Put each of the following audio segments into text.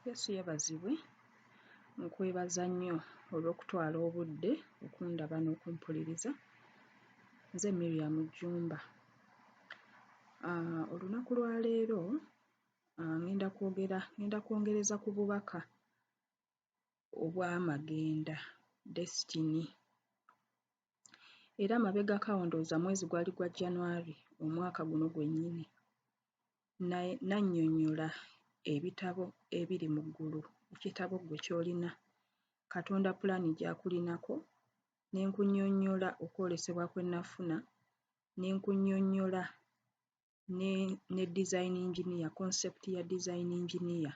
Yesu yebazibwe. Nkwebaza nnyo olw'okutwala obudde okundaba n'okumpuliriza. Nze Miriam Jjumba. Olunaku lwa leero ngenda kwongereza ku bubaka obw'amagenda Destiny. Era mabegako awo ndowooza mwezi gwali gwa January omwaka guno gwennyini nannyonnyola ebitabo ebiri mu ggulu, ekitabo ggwe ky'olina, Katonda pulaani gy'akulinako, ne nkunnyonnyola okwolesebwa kwe nafuna, ne nkunnyonnyola ne design engineer, concept ya design engineer.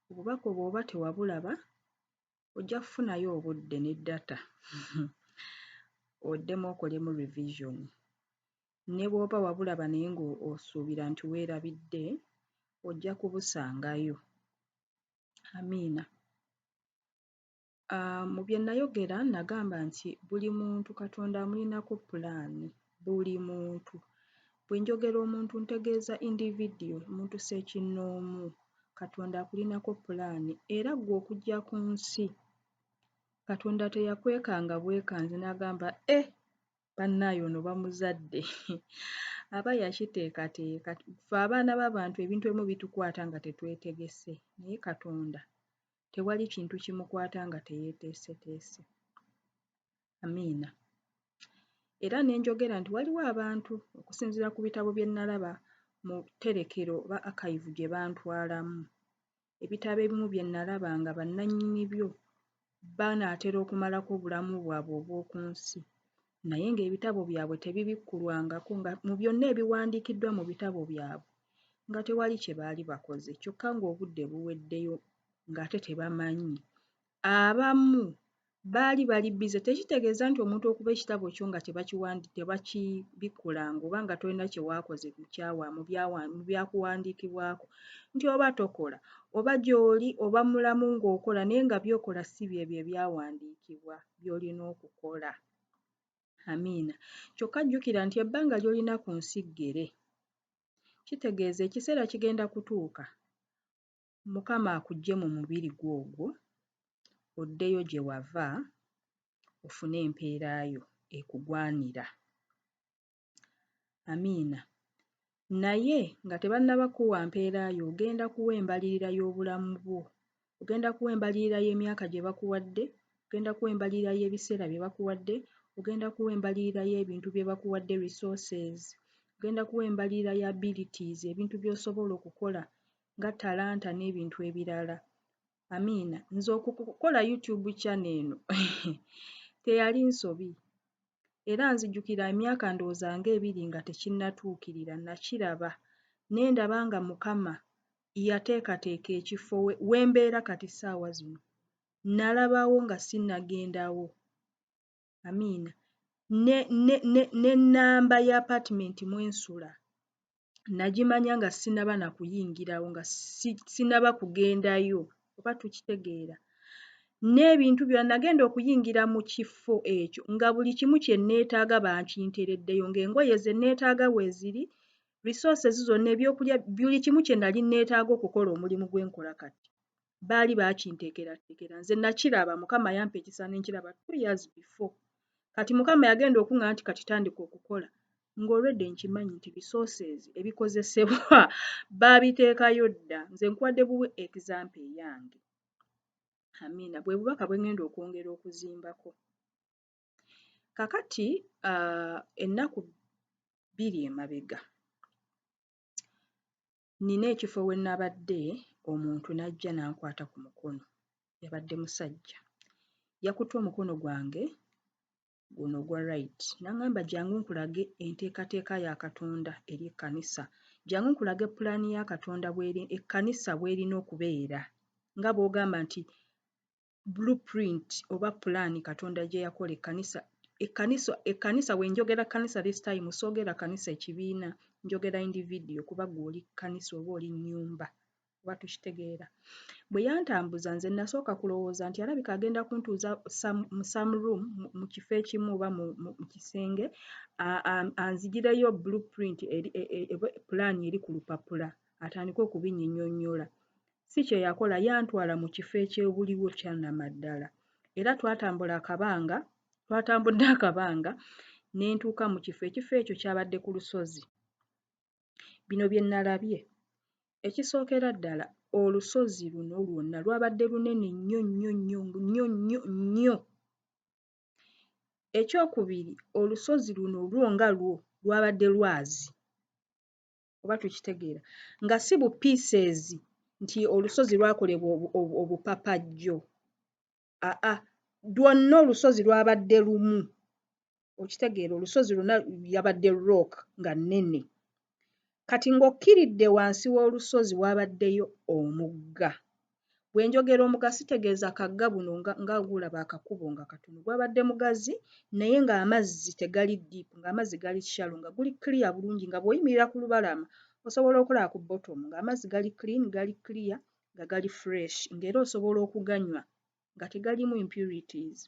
Obubaka obwo oba tewabulaba ojja kufunayo obudde ne data oddemu okolemu revision. Ne bw'oba wabulaba naye ng'osuubira nti weerabidde ojja kubusangayo. Amiina. Mu bye nayogera nagamba nti buli muntu Katonda amulinako pulaani, buli muntu. Bwe njogera omuntu ntegeeza individual, omuntu ssekinnoomu. Katonda akulinako pulaani era ggwe okujja ku nsi Katonda teyakwekanga bwekanzi n'agamba bannaaye ono bamuzadde aba yakiteekateeka. Ffe abaana b'abantu ebintu ebimu bitukwata nga tetwetegese naye Katonda tewali kintu kimukwata nga teyeeteeseteese. Amiina. Era ne njogera nti waliwo abantu okusinziira ku bitabo bye nalaba mu tterekero oba archive gye bantwalamu, ebitabo ebimu bye nalaba nga bannannyini byo banaatera okumalako obulamu bwabwe obw'oku nsi naye ng'ebitabo byabwe tebibikkulwangako, nga mu byonna ebiwandiikiddwa mu bitabo byabwe nga tewali kye baali bakoze, kyokka ng'obudde buweddeyo ng'ate tebamanyi. Abamu baali bali bize, tekitegeeza nti omuntu okuba ekitabo kyo nga tebakibikkulanga oba nga tolina kye waakoze mu byakuwandiikibwako nti oba tokola oba gy'oli oba mulamu ng'okola naye nga by'okola si byebyo ebyawandiikibwa by'olina okukola. Amiina. Kyokka jjukira nti ebbanga ly'olina ku nsi ggere. Kitegeeza ekiseera kigenda kutuuka Mukama akuggye mu mubiri gw'ogwo oddeyo gye wava ofune empeera yo ekugwanira. Amiina. Naye nga tebannaba kuwa mpeera yo ogenda kuwa embalirira y'obulamu bwo, ogenda kuwa embalirira y'emyaka gye bakuwadde, ogenda kuwa embalirira y'ebiseera bye bakuwadde, ogenda kuwa embalirira y'ebintu bye bakuwadde resources, ogenda kuwa embalirira ya abilities, ebintu by'osobola okukola nga talanta n'ebintu ebirala. Amiina. Nze okukola YouTube channel eno teyali nsobi era nzijukira emyaka ndowooza ng'ebiri nga tekinnatuukirira nakiraba ne ndaba nga Mukama yateekateeka ekifo we mbeera kati ssaawa zino. Nalabawo nga sinnagendawo. Amiina. N'ennamba ya apartment mwensula nagimanya nga sinnaba na kuyingirawo, nga sinnaba kugendayo oba tukitegeera. N'ebintu byonna nagenda okuyingira mu kifo ekyo nga buli kimu kye neetaaga bankintereddeyo, ng'engoye ze neetaaga weeziri, resources zonna, ebyokulya, buli kimu kye nali neetaaga okukola omulimu gwe nkola kati baali baakinteekerateekera. Nze nakiraba, Mukama yampa ekisa ne nkiraba 2 years before. Kati Mukama yagenda okuŋŋamba nti kati tandika okukola ng'olwedde nkimanyi nti resources ebikozesebwa baabiteekayo dda. Nze nkuwadde buwe example eyange. Amiina. Bwe bubaka bwe ŋŋenda okwongera okuzimbako. Kakati ennaku 2 emabega nina ekifo we nabadde omuntu n'ajja n'ankwata ku mukono. Yabadde musajja. Yakutte omukono gwange guno ogwa right n'aŋŋamba jjangu nkulage enteekateeka ya Katonda eri ekkanisa. Jjangu nkulage pulaani ya Katonda ekkanisa bw'erina okubeera. Nga bw'ogamba nti blueprint oba pulaani Katonda gye yakola ekkanisa. Ekkanisa bwe njogera kkanisa this time soogera kkanisa ekibiina, njogera individual kuba ggwe oli kkanisa oba oli nnyumba. Oba tukitegeera. Bwe yantambuza nze nasooka kulowooza nti alabika agenda kuntuuza mu some room mu kifo ekimu oba mu kisenge anzigireyo blueprint pulaani eri ku lupapula atandike okubinnyinnyonnyola. si kye yakola, yantwala mu kifo ekyebuliwo kyannamaddala. Era twatambudde akabanga ne ntuuka mu kifo ekyo kyabadde ku lusozi. Bino bye nalabye. Ekisookera ddala, olusozi luno lwonna lwabadde lunene nnyo nnyo nnyo nnyo nnyo nnyo. Ekyokubiri, olusozi luno lwo nga lwo lwabadde lwazi, oba tukitegeera, nga si bu pieces nti olusozi lwakolebwa obupapajjo. Lwonna olusozi lwabadde lumu. Okitegeera, olusozi lwonna yabadde rock nga nnene. Kati ng'okkiridde wansi w'olusozi wabaddeyo omugga. Bwe njogera omugga sitegeeza kagga buno nga gulaba akakubo nga katono. Gwabadde mugazi naye ng'amazzi tegali deep, ng'amazzi gali shallow, nga guli clear bulungi, nga bw'oyimirira ku lubalama osobola okulaba ku bottom ng'amazzi gali clean, gali clear, nga gali fresh, ng'era osobola okuganywa nga tegaliimu impurities.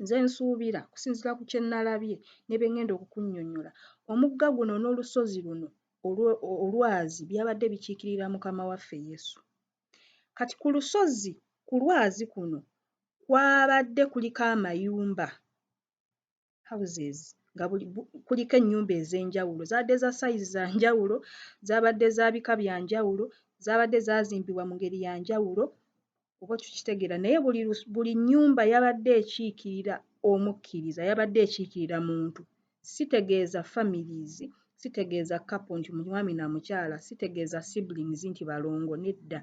Nze nsuubira okusinziira ku kye nalabye ne bye ngenda okukunnyonnyola, omugga guno n'olusozi luno olwazi byabadde bikiikirira Mukama waffe Yesu. Kati ku lusozi, ku lwazi kuno kwabadde kuliko amayumba, houses, nga kuliko ennyumba ez'enjawulo, zaabadde za size za njawulo, zaabadde za bika bya njawulo, zaabadde zaazimbibwa mu ngeri ya njawulo, oba tukitegeera, naye buli nnyumba yabadde ekiikirira omukkiriza, yabadde ekiikirira muntu. Sitegeeza families, sitegeeza couple nti mwami na mukyala, sitegeeza siblings nti balongo, nedda.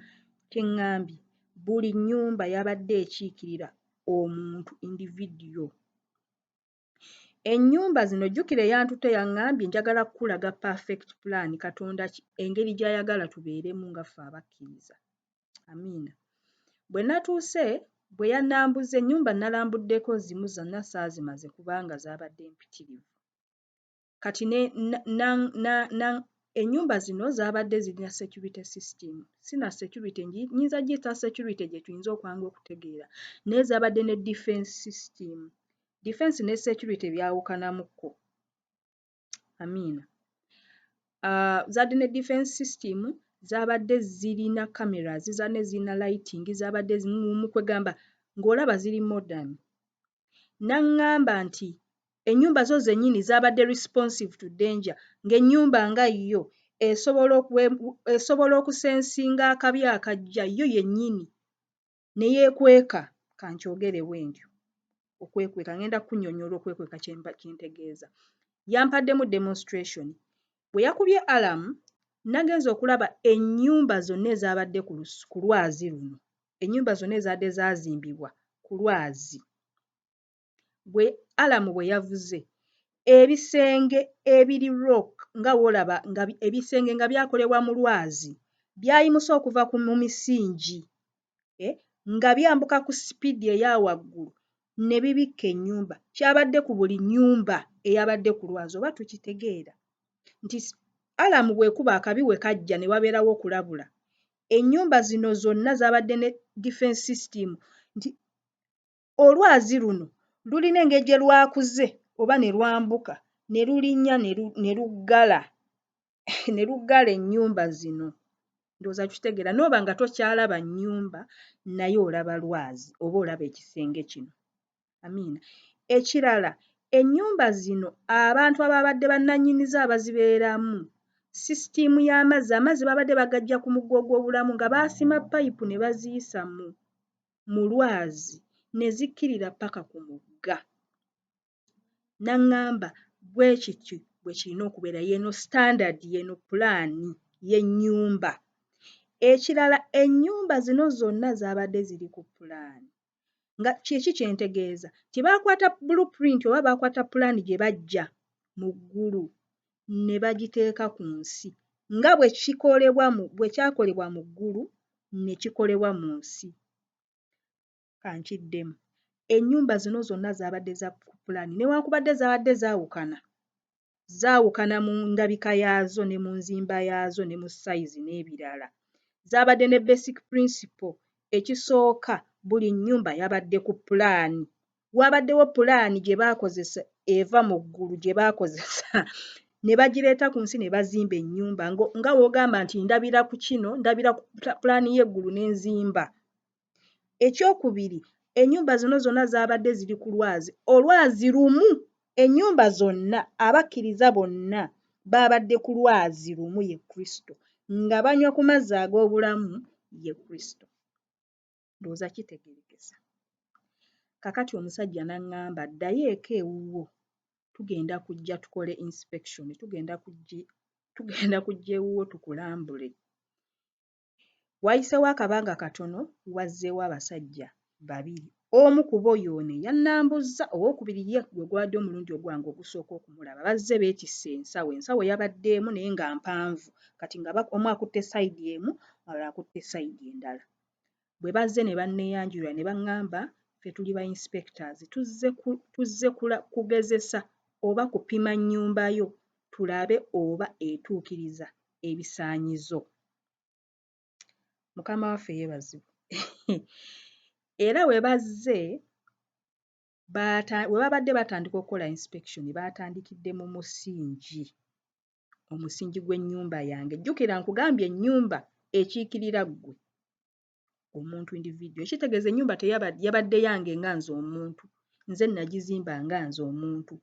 Kye ŋŋambye, buli nnyumba yabadde ekiikirira omuntu individual. Ennyumba zino jjukira eyantute yaŋŋambye njagala kukulaga perfect plan Katonda engeri gy'ayagala tubeeremu nga ffe abakkiriza. Amiina. Bwe natuuse, bwe yannambuza ennyumba nalambuddeko zimu zonna saazimaze kubanga zaabadde mpitirivu. Kati ennyumba zino zaabadde zirina security system. Sina security, nnyinza giyita security gye tuyinza okwangu okutegeera, naye zaabadde ne defense system. Defense ne security byawukanamukko. Amiina. Zaabadde ne defense system, zaabadde zirina cameras, zaabadde zirina lighting, zaabadde mu kwegamba ng'olaba ziri modern. N'aŋŋamba nti ennyumba zo zennyini zaabadde responsive to danger, ng'ennyumba nga yo esobola okusensinga akabi akajja yo yennyini ne yeekweka. Kankyogere bwentyo, okwekweka, ngenda kunnyonnyola okwekweka kye ntegeeza. Yampaddemu demonstration. Bwe yakubye alamu, nagenza okulaba ennyumba zonna ezaabadde ku lwazi luno, ennyumba zonna ezaabadde zaazimbibwa ku lwazi. Alamu bwe yavuze, ebisenge ebiri rock nga w'olaba nga ebisenge nga byakolebwa mu lwazi, byayimusa okuva mu misingi, nga byambuka ku sipiidi eya waggulu ne bibikka ennyumba. Kyabadde ku buli nnyumba eyabadde ku lwazi, oba tukitegeera nti alamu bw'ekuba akabi we kajja ne wabeerawo okulabula. Ennyumba zino zonna zaabadde ne defense system nti olwazi luno lulina engeri gye lwakuze oba ne lwambuka ne lulinnya ne luggala ne luggala ennyumba zino. Ndowooza tukitegeera, n'oba nga tokyalaba nnyumba naye olaba lwazi oba olaba ekisenge kino. Amiina. Ekirala, ennyumba zino abantu abaabadde bannannyinizo abazibeeramu, sisitiimu y'amazzi, amazzi baabadde bagaggya ku mugga ogw'obulamu nga baasima payipu ne baziyisa mu lwazi ne zikkirira ppaka ku mugga. N'aŋŋamba bwe kityo bwe kirina okubeera, y'eno standard, y'eno pulaani y'ennyumba. Ekirala, ennyumba zino zonna zaabadde ziri ku pulaani. Nga kiki kye ntegeeza? Ti baakwata blueprint oba baakwata pulaani gye baggya mu ggulu ne bagiteeka ku nsi. Nga bwe kyakolebwa mu ggulu ne kikolebwa mu nsi. Kankiddemu. Ennyumba zino zonna zaabadde za pulaani newankubadde zaabadde zaawukana mu ndabika yaazo ne mu nzimba yaazo ne mu sayizi n'ebirala. Zaabadde ne basic principle. Ekisooka, buli nnyumba yabadde ku pulaani. Wabaddewo pulaani gye baakozesa eva mu ggulu gye baakozesa ne bagireeta ku nsi ne bazimba ennyumba nga w'ogamba nti ndabira ku kino, ndabira ku pulaani y'eggulu ne nzimba. Ekyokubiri, ennyumba zino zonna zaabadde ziri ku lwazi, olwazi lumu. Ennyumba zonna abakkiriza bonna baabadde ku lwazi lumu, ye Kristo, nga banywa ku mazzi ag'obulamu, ye Kristo. Ndowooza kitegeerekesa. Kakati omusajja n'aŋŋamba ddayo eka ewuwo, tugenda kujja tukole inspection, tugenda kujja ewuwo tukulambule. Wayiseewo akabanga katono, wazzeewo abasajja babiri. Omu ku bo y'ono yannambuzza, owookubiri ye gwe gwadde omulundi ogwange ogusooka okumulaba. Bazze beetisse ensawo, ensawo yabadde emu naye nga mpanvu, kati nga omu akutte sayidi emu, omulala akutte sayidi endala. Bwe bazze ne banneeyanjulira ne baŋŋamba, ffe tuli ba inspectors, tuzze kugezesa oba kupima nnyumba yo tulabe oba etuukiriza ebisaanyizo. Mukama waffe yeebazibwe. Era we bazze we babadde batandika okukola inspection baatandikidde mu musingi, omusingi gw'ennyumba yange. Jjukira nkugambye ennyumba ekiikirira ggwe omuntu individual. Ekitegeeza ennyumba yabadde yange nga nze omuntu, nze nagizimba nga nze omuntu.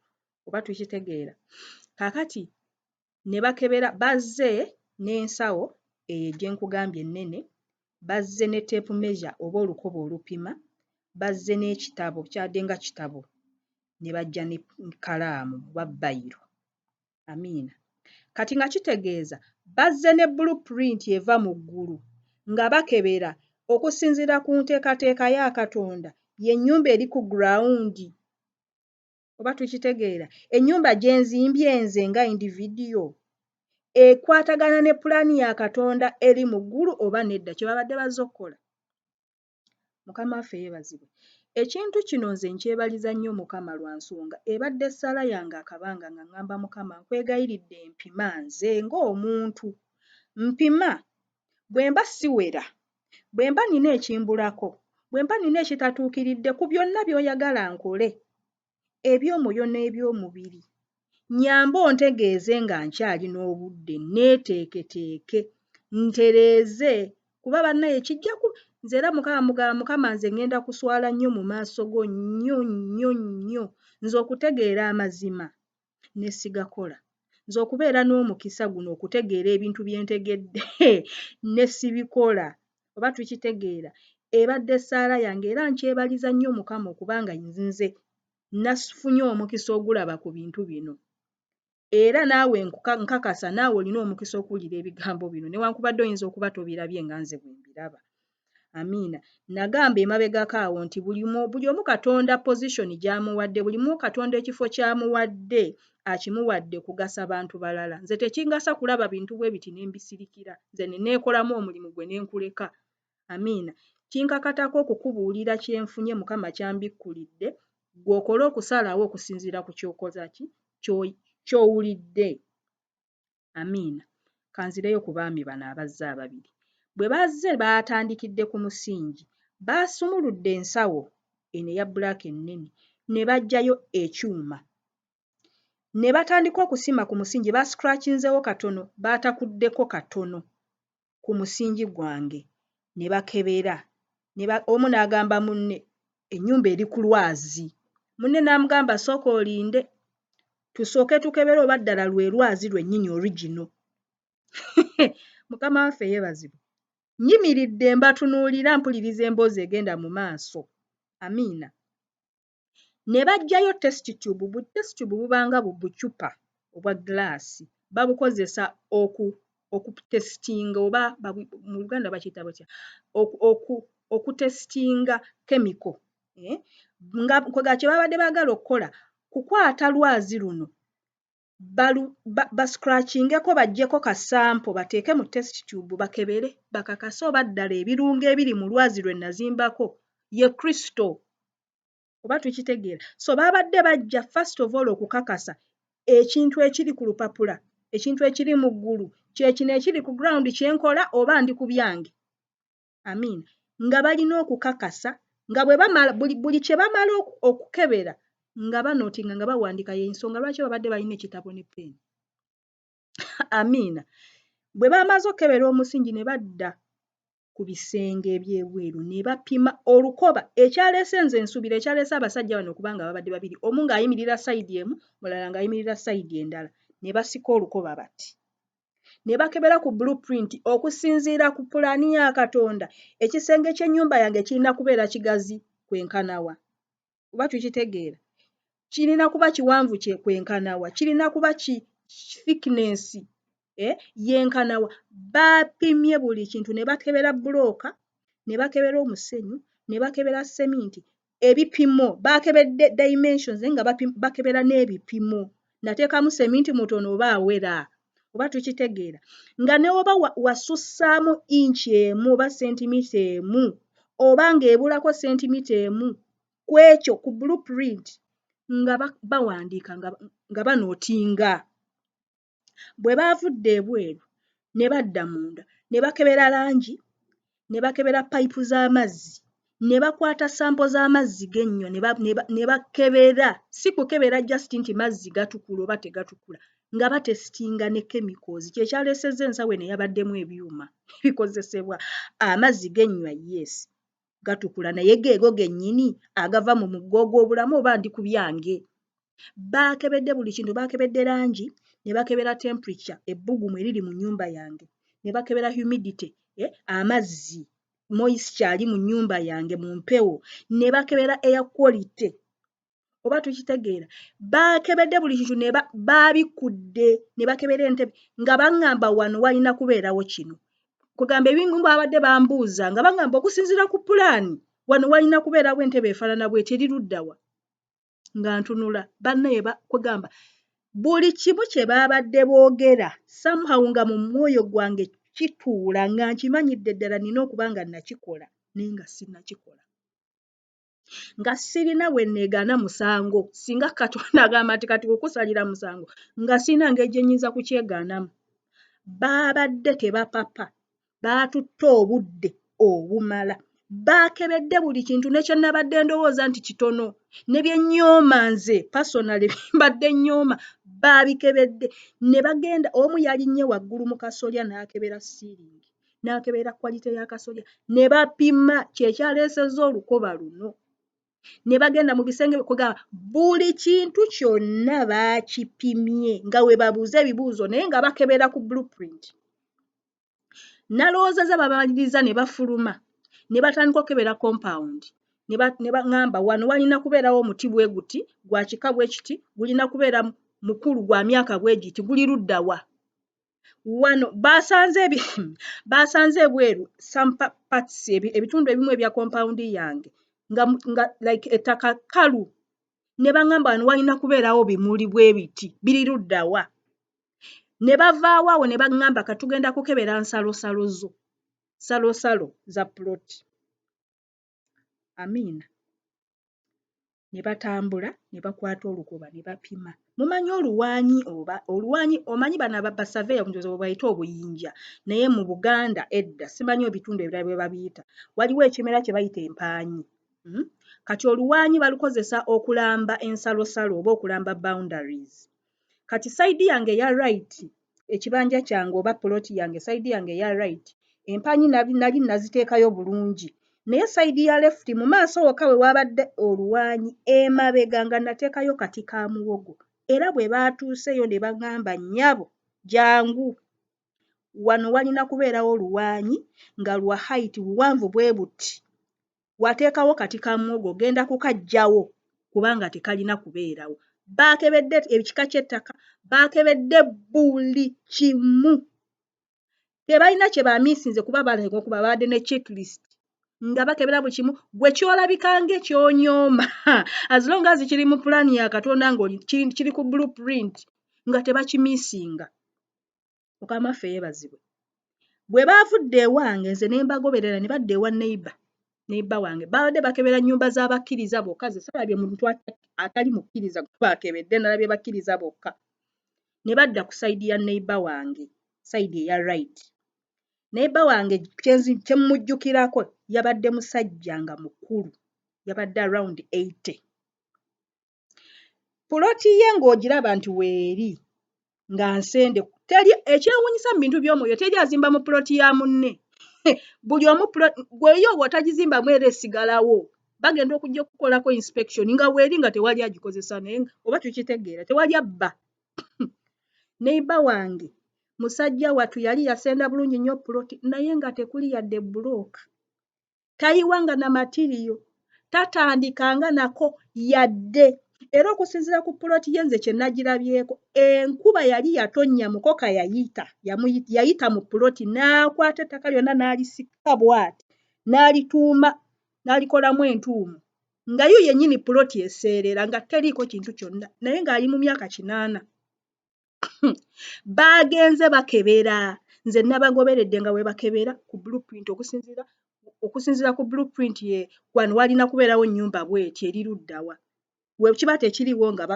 Oba tukitegeera? Kaakati ne bakebera, bazze n'ensawo eyo gye nkugambye ennene, bazze ne tape measure oba olukoba olupima, bazze n'ekitabo, kyadde nga kitabo, ne bajja ne kkalaamu oba bbayiro. Amiina. Kati nga kitegeeza bazze ne blueprint eva mu ggulu nga bakebera okusinziira ku nteekateeka ya Katonda, y'ennyumba eri ku ground. Oba tukitegeera? Ennyumba gye nzimbye nze nga individual ekwatagana ne pulaani ya Katonda eri mu ggulu oba nedda, kye babadde bazze okukola. Mukama waffe yeebazibwe. Ekintu kino nze nkyebaliza nnyo Mukama lwa nsonga ebadde essaala yange akabanga nga ŋŋamba Mukama nkwegayiridde mpima nze ng'omuntu. Mpima bwe mba siwera, bwe mba nina ekimbulako, bwe mba nina ekitatuukiridde ku byonna by'oyagala nkole, eby'omwoyo n'eby'omubiri, nnyambe ontegeeze nga nkyali n'obudde, neeteeketeeke, ntereeze, kuba bannaye kijja ku nze era Mukama nze ŋŋenda kuswala nnyo mu maaso go nnyo nnyo nnyo, nze okutegeera amazima ne sigakola, nze okubeera n'omukisa guno okutegeera ebintu bye ntegedde ne sibikola. Oba tukitegeera? Ebadde essaala yange era nkyebaliza nnyo Mukama okubanga nze nafunye omukisa ogulaba ku bintu bino. Era naawe nkakasa naawe olina omukisa okuwulira ebigambo bino newankubadde oyinza okuba tobirabye nga nze bwe mbiraba. Amiina. Nagamba emabegako awo nti buli omu Katonda position gy'amuwadde, buli omu Katonda ekifo ky'amuwadde akimuwadde kugasa bantu balala. Nze tekingasa kulaba bintu bwe biti ne mbisirikira, nze ne neekolamu omulimu gwe ne nkuleka. Amiina. Kinkakatako okukubuulira kye nfunye Mukama kyambikkulidde, ggwe okole okusalawo okusinziira ku ky'okoza ki ky'owulidde. Amiina. Kanzireyo ku baami bano abazze ababiri. Bwe bazze baatandikidde ku musingi, baasumuludde ensawo eno eya bbulaaka ennene, ne baggyayo ekyuma, ne batandika okusima ku musingi, bascratchinzeewo katono, baatakuddeko katono ku musingi gwange, ne bakebera. Omu n'agamba munne, ennyumba eri ku lwazi. Munne n'amugamba sooka olinde, tusooke tukebere oba ddala lwe lwazi lwennyini original. Mukama waffe yeebazibwe. Nyimiridde mbatunuulira mpuliriza emboozi egenda mu maaso. Amiina. Ne baggyayo test tube. Bu test tube bubanga bucupa obwa gglaasi, babukozesa okutestinga oba mu Luganda bakiyita batya, okutestinga chemical. Nga kye babadde baagala okukola kukwata lwazi luno bascratchingeko baggyeko kasampo bateeke mu test tube bakebere bakakase oba ddala ebirungo ebiri mu lwazi lwe nazimbako ye Kristo. Oba tukitegeera? So baabadde bajja first of all okukakasa ekintu ekiri ku lupapula, ekintu ekiri mu ggulu, kyekino ekiri ku ground kye nkola oba ndi ku byange. Amiina. Nga balina okukakasa nga bwe bamala buli kye bamala okukebera nga banootinga nga bawandiika y'ensonga lwaki babadde balina ekitabo ne ppeeni. Amiina. Bwe bamaze okebera omusingi ne badda ku bisenge ebyebweru ne bapima olukoba ekyaleese nze ensubira ekyaleese abasajja bano okubanga babadde babiri omu ng'ayimirira sayidi emu mulala ng'ayimirira sayidi endala ne basika olukoba bati ne bakebera ku blueprint okusinziira ku pulaani ya Katonda ekisenge ky'ennyumba yange kirina kubeera kigazi kwenkanawa oba tukitegeera kirina kuba kiwanvu kwenkanawa kirina kuba thickness yenkanawa bapimye buli kintu ne bakebera bulooka ne bakebera omusenyu ne bakebera seminti ebipimo bakebedde dimensions nga bakebera n'ebipimo nateekamu seminti mutono oba awera oba tukitegeera nga ne oba wasussaamu inchi emu oba sentimita emu oba ng'ebulako sentimita emu ku ekyo ku blueprint nga bawandiika nga banootinga bwe baavudde ebweru ne badda munda ne bakebera langi ne bakebera payipu z'amazzi ne bakwata sampo z'amazzi g'ennyo ne bakebera si kukebera just nti mazzi gatukula oba tegatukula nga batesitinga ne chemicals kyekyaleesezza ensawo eno yabaddemu ebyuma bikozesebwa amazzi g'ennywa yes gatukula naye geego gennyini agava mu mugga ogw'obulamu oba ndi ku byange baakebedde buli kintu baakebedde langi ne bakebera temperature ebbugumu eriri mu nnyumba yange ne bakebera humidity amazzi moisture ali mu nnyumba yange mu mpewo ne bakebera air quality oba tukitegeera baakebedde buli kintu ne baabikudde ne bakebera entebe nga baŋŋamba wano walina kubeerawo kino kugamba ebimu babadde bambuuza nga baŋŋamba okusinziira ku pulaani wano walina kubeerawo entebe efaanana bw'eti eri luddawa nga ntunula bannaye kugamba buli kimu kye baabadde boogera somehow nga mu mwoyo gwange kituula nga nkimanyidde ddala nina okuba nga nakikola naye nga sinnakikola nga sirina bwe nneegaana musango singa Katonda agamba nti kati kukusalira musango nga sirina ngeri gye nnyinza kukyegaanamu baabadde tebapapa baatutte obudde obumala baakebedde buli kintu nekyo nabadde ndowooza nti kitono ne bye nnyooma nze pasonale mbadde nnyooma baabikebedde ne bagenda omu yalinnye waggulu mu kasolya n'akebera siiringi n'akebera kwalite y'akasolya ne bapima kyekyaleesezza olukoba luno ne bagenda mu bisenge kugamba buli kintu kyonna baakipimye nga we babuuza ebibuuzo naye nga bakebera ku blueprint nalowoozeza bamaliriza ne bafuluma ne batandika okukebera compound ne baŋŋamba wano walina kubeerawo omuti bwe guti gwa kika bwe kiti gulina kubeera mukulu gwa myaka bwe giti guli luddawa wano baasanze ebweru some parts ebitundu ebimu ebya compound yange nga like ettaka kkalu ne baŋŋamba wano walina kubeerawo bimuli bwe biti biri luddawa ne bavaawo awo ne baŋŋamba katugenda kukebera salosalo za ploti amiina ne batambula ne bakwata olukoba ne bapima mumanyi oluwaanyi omanyi bano basaveya kunjoza bwe bayita obuyinja naye mu Buganda edda simanyi ebitundu ebirala bwe babiyita waliwo ekimera kye bayita empaanyi kati oluwaanyi balukozesa okulamba ensalosalo oba okulamba boundaries kati sayidi yange eya right ekibanja kyange oba ploti yange sayidi yange eya right empaanyi nali naziteekayo bulungi naye sayidi ya left mu maaso wokka we wabadde oluwaanyi emabega nga nateekayo kati ka muwogo era bwe baatuuseyo ne baŋŋamba nnyabo jangu wano walina kubeerawo oluwaanyi nga lwa height buwanvu bwe buti wateekawo kati ka muwogo genda kukaggyawo kubanga tekalina kubeerawo baakebedde ekika ky'ettaka baakebedde buli kimu tebalina kye bamiisinze kuba baleka okuba babadde ne checklist nga bakebera buli kimu gwe kyolabika ng'ekyonyooma as long as kiri mu pulaani ya Katonda kiri ku blueprint nga tebakimiisinga Mukama waffe yeebazibwe bwe baavudde ewange nze ne mbagoberera ne badda ewa neiba wange babadde bakebera nnyumba z'abakkiriza bokka ze salabye muntu atali mukkiriza bakebedde nalabye bakkiriza bokka ne badda ku sayidi ya neiba wange sayidi eya right neiba wange kye mmujjukirako yabadde musajja nga mukulu yabadde around 80 puloti ye ng'ogiraba nti weeri nga nsende ekyewuunyisa mu bintu by'omwoyo teri azimba mu puloti ya munne. Buli omu gweyo bw'otagizimbamu era esigalawo. Bagenda okujja okukolako inspection nga bw'eri nga tewali agikozesa naye oba tukitegeera tewali abba. Neighbor wange musajja wattu yali yasenda bulungi nnyo puloti naye nga tekuli yadde bulooka. Tayiwanga na matiriyo. Tatandikanga nako yadde. Era okusinziira ku puloti ye nze kye nagirabyeko enkuba yali yatonnya mukoka yayita mu puloti n'akwata ettaka lyonna n'alisika bw'ati n'alituuma n'alikolamu entuumu nga yo yennyini puloti eseerera nga teriiko kintu kyonna naye ng'ali mu myaka 80. Baagenze bakebera nze nabagoberedde nga bwe bakebera ku blueprint okusinziira ku blueprint ye wano walina kubeerawo ennyumba bw'eti eri luddawa. We kiba tekiriwo nga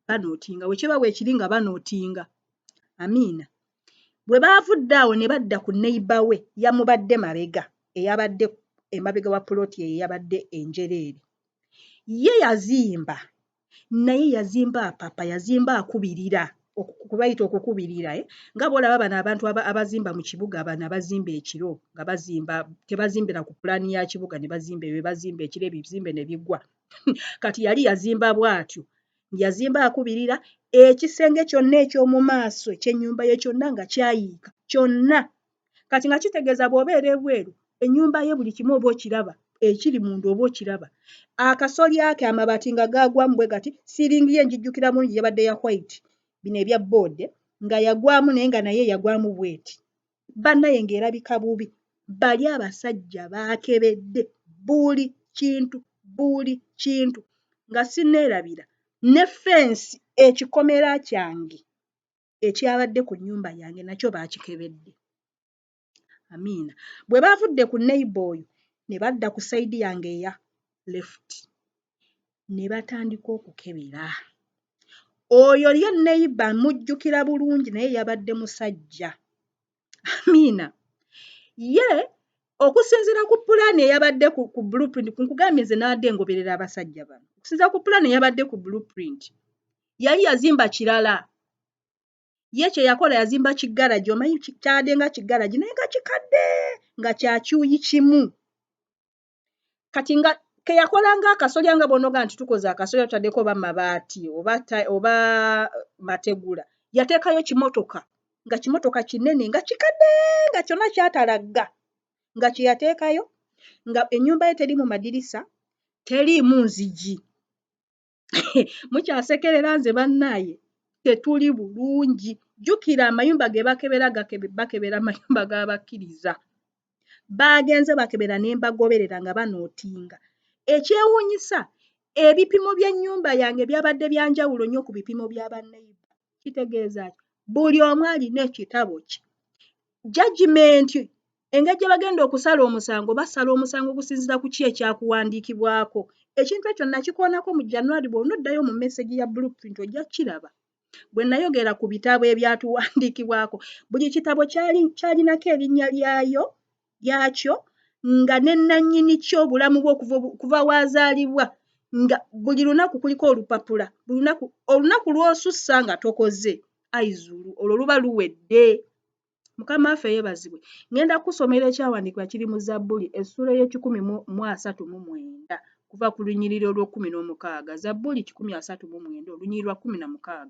banootinga, we kiba weekiri nga banootinga. Amiina. Bwe baavudde awo ne badda ku neighbor we yamubadde mabega eyabadde emabega wa puloti ye eyabadde enjereere. Ye yazimba naye yazimba apapa, yazimba akubirira, kubayita okukubirira nga bw'olaba bano abantu abazimba mu kibuga bano abazimba ekiro nga bazimba tebazimbira ku pulaani ya kibuga ne bazimba ebyo bazimba ekiro ebizimbe ne biggwa. Kati yali yazimba bw'atyo, yazimba akubirira ekisenge kyonna eky'omu maaso ekyennyumba ye kyonna nga kyayiika kyonna. Kati nga kitegeeza bw'obeera ebweru ennyumba ye buli kimu oba okiraba, ekiri munda oba okiraba. Akasolya ke amabaati nga gaagwamu bwe gati, siiringi ye njijjukira bulungi yabadde ya white, bino ebya boode nga yagwamu naye nga naye yagwamu bweti. Bannaye ng'erabika bubi. Bali abasajja baakebedde buli kintu nga sinneerabira ne fensi ekikomera kyange ekyabadde ku nnyumba yange nakyo baakikebedde. Amiina. Bwe baavudde ku neighbor oyo ne badda ku sayidi yange eya left ne batandika okukebera. Oyo ye neighbor mujjukira bulungi naye yabadde musajja. Amiina. Ye okusinziira ku pulaani eyabadde ku blueprint nkugambye nze n'adde ngoberera abasajja bano. Okusinziira ku pulaani eyabadde ku blueprint yali yazimba kirala. Ye kye yakola yazimba kiggalaji, omanyi kyadde nga kiggalaji naye nga kikadde nga kya kyuyi kimu. Kati nga ke yakola ng'akasolya nga bw'onoga nti tukoze akasolya tutaddeko oba mabaati oba mategula. Yateekayo kimotoka nga kimotoka kinene nga kikadde nga kyonna kyatalagga nga kye yateekayo nga ennyumba ye teriimu madirisa teriimu nzigi. Mukyasekerera nze bannaaye tetuli bulungi. Jjukira amayumba ge bakebera amayumba g'abakkiriza. Baagenze bakebera ne mbagoberera nga banootinga. Ekyewuunyisa ebipimo by'ennyumba yange byabadde bya njawulo nnyo ku bipimo bya banneiba. Kitegeeza buli omu alina ekitabo kye. Judgment engeri gye bagenda okusala omusango basala omusango okusinziira ku ki ekyakuwandiikibwako. Ekintu ekyo nakikoonako mu January bw'onoddayo mu message ya blueprint ojja kiraba. Bwe nayogera ku bitabo ebyatuwandiikibwako buli kitabo kyalinako erinnya lyakyo nga ne nannyini kyo obulamu bwe kuva wazaalibwa nga buli lunaku kuliko olupapula. Olunaku lw'osussa nga tokoze aizulu olwo luba luwedde. Mukama waffe yeebazibwe. Ngenda kusomera ekyawandiikibwa kiri mu Zabbuli essula y'e139 kuva ku lunyiriri olw'16. Zabbuli 139 olunyiriri lwa 16.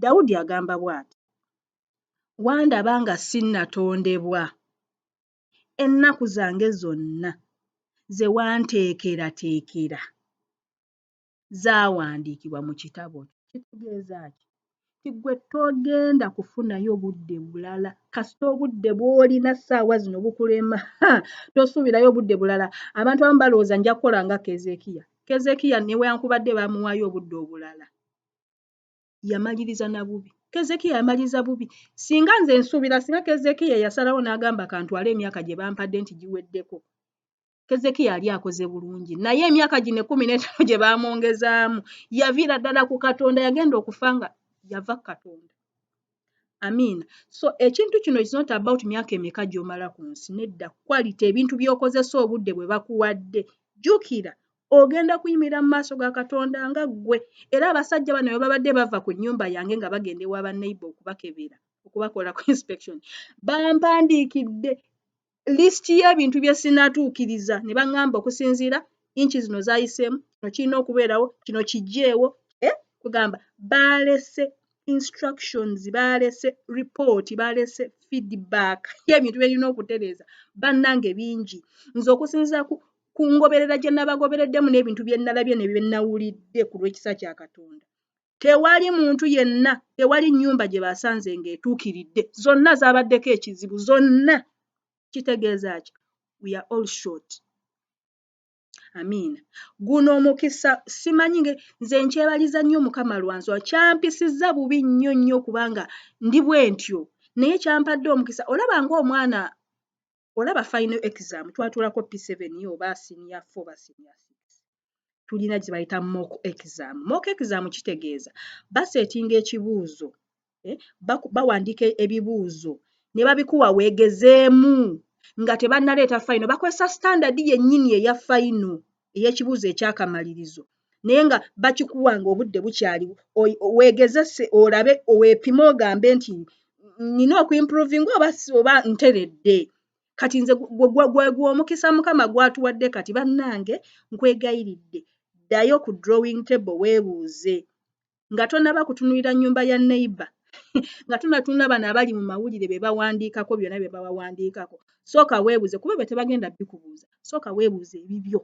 Dawudi agamba bw'ati: wandaba nga sinnatondebwa ennaku zange zonna ze wanteekerateekera zaawandiikibwa mu kitabo. Kitegeeza ki gwe togenda kufunayo budde bulala kasita obudde bw'olina ssaawa zino bukulema. Tosuubirayo obudde bulala. Abantu abamu balowooza nja kukola nga Keezeekiya newankubadde baamuwaayo obudde obulala yamaliriza na bubi. Keezeekiya yamaliriza bubi. Singa nze nsuubira singa Keezeekiya yasalawo n'agamba kantwale emyaka gye bampadde nti giweddeko, Keezeekiya yali akoze bulungi. Naye emyaka gino 15 gye baamwongezaamu yaviira ddala ku Katonda, yagenda okufa nga yava ku Katonda. Amiina. So ekintu kino is not about myaka emeka gy'omala ku nsi. Nedda, quality ebintu by'okozesa obudde bwe bakuwadde. Jjukira ogenda kuyimira mu maaso ga Katonda nga ggwe. Era abasajja bano babadde bava ku nnyumba yange nga bagenda ewa banneiba okubakebera. okubakolako inspection bampandiikidde lisiti y'ebintu bye sinatuukiriza ne baŋŋamba okusinziira inchi zino zaayiseemu kino kirina okubeerawo kino kiggyeewo kugamba baalese instructions baalese report baalese feedback y'ebintu byerina okutereeza bannange bingi nze okusinziira ku ngoberera gye nabagobereddemu n'ebintu bye nalabye ne bye nawulidde ku lw'ekisa kya Katonda tewali muntu yenna tewali nnyumba gye basanze ng'etuukiridde zonna zaabaddeko ekizibu zonna kitegeeza ki we are all short. Amiina. Guno omukisa simanyi nze nkyebaliza nnyo Mukama lwanzo kyampisizza bubi nnyo nnyo kubanga ndi bwentyo naye kyampadde omukisa olaba ng'omwana olaba final exam twatulako P7 oba senior 4 oba senior 6 tulina gye bayita mock exam. Mock exam kitegeeza baseetinga ekibuuzo bawandiika ebibuuzo ne babikuwa weegezeemu nga tebannaleeta fayino bakozesa standard yennyini eya fayino ey'ekibuuzo ekyakamalirizo naye nga bakikuwa ng'obudde bukyali weegezese olabe weepime ogambe nti nina okuimprovinga oba nteredde kati nze gwe omukisa Mukama gwatuwadde kati bannange nkwegayiridde ddayo ku drawing table weebuuze nga tonnaba kutunulira nnyumba ya neighbor nga tunatunda bano abali mu mawulire be bawandiikako byonna bye bawandiikako sooka weebuuze kuba be tebagenda bikubuuza sooka weebuuze ebibyo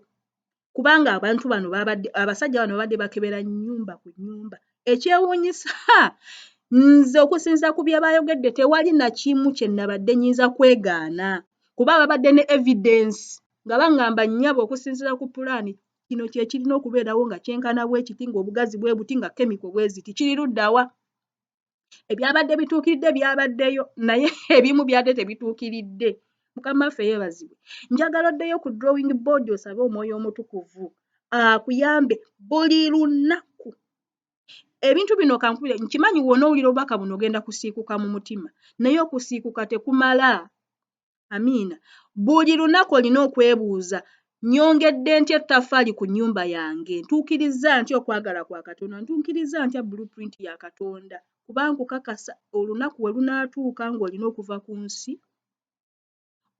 kubanga abantu bano abasajja bano babadde bakebera nnyumba ku nnyumba ekyewuunyisa nze okusinziira ku bye bayogedde tewali na kimu kye nabadde nnyinza kwegaana kuba babadde ne evidence nga baŋŋamba nnyabo okusinziira ku pulaani kino kye kirina okubeerawo nga kyenkana bwe kiti ng'obugazi bwe buti nga kemiko bwe ziti kiri luddawa ebyabadde bituukiridde byabaddeyo naye ebimu byadde tebituukiridde Mukama waffe yeebazibwe njagala oddeyo ku drawing board osabe Omwoyo Omutukuvu akuyambe buli lunaku ebintu bino kankubire nkimanyi wonna owulira obubaka buno ogenda kusiikuka mu mutima naye okusiikuka tekumala amiina buli lunaku olina okwebuuza nnyongedde ntya ettaffaali ku nnyumba yange ntuukiriza ntya okwagala kwa Katonda ntuukiriza ntya blueprint ya Katonda kubanga okakasa olunaku we lunaatuuka ng'olina okuva ku nsi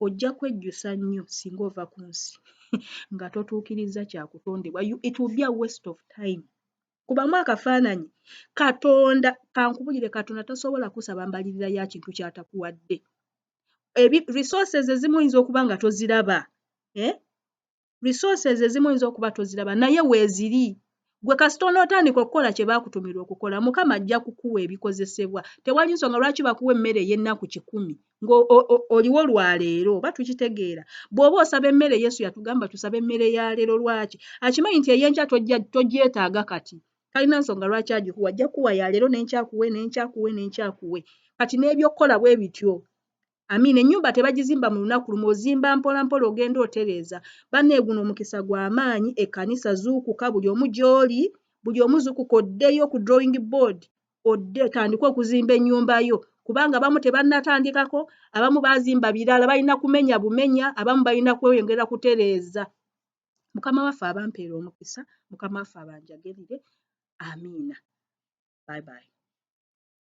ojja kwejjusa nnyo singa ova ku nsi nga totuukiriza kyakutondebwa it will be a waste of time kubamu akafaananyi Katonda kankubulire Katonda tasobola kusaba mbalirira ya kintu kyatakuwadde resources ezimu oyinza okuba nga toziraba resources ezimu oyinza okuba toziraba naye weeziri gwe kasita onootandika okukola kye baakutumira okukola Mukama ajja kukuwa ebikozesebwa tewali nsonga lwaki bakuwa emmere ey'ennaku 100 ng'oliwo lwaleero oba tukitegeera bw'oba osaba emmere Yesu yatugamba tusabe emmere ya leero lwaki akimanyi nti ey'enkya togyetaaga kati talina nsonga lwaki agikuwa ajja kuwa ya leero n'enkyakuwe kati n'ebyokukola bwe bityo amiina ennyumba tebagizimba mu lunaku lumu ozimba mpola mpola ogenda otereeza banne guno omukisa gw'amaanyi ekkanisa zuukuka buli omu gy'oli buli omu zuukuka oddeyo ku drawing board tandika okuzimba ennyumba yo kubanga abamu tebannatandikako abamu baazimba birala balina kumenya bumenya abamu balina kweyongera kutereeza Mukama waffe abampeera omukisa Mukama waffe abanjagalire amiina bye bye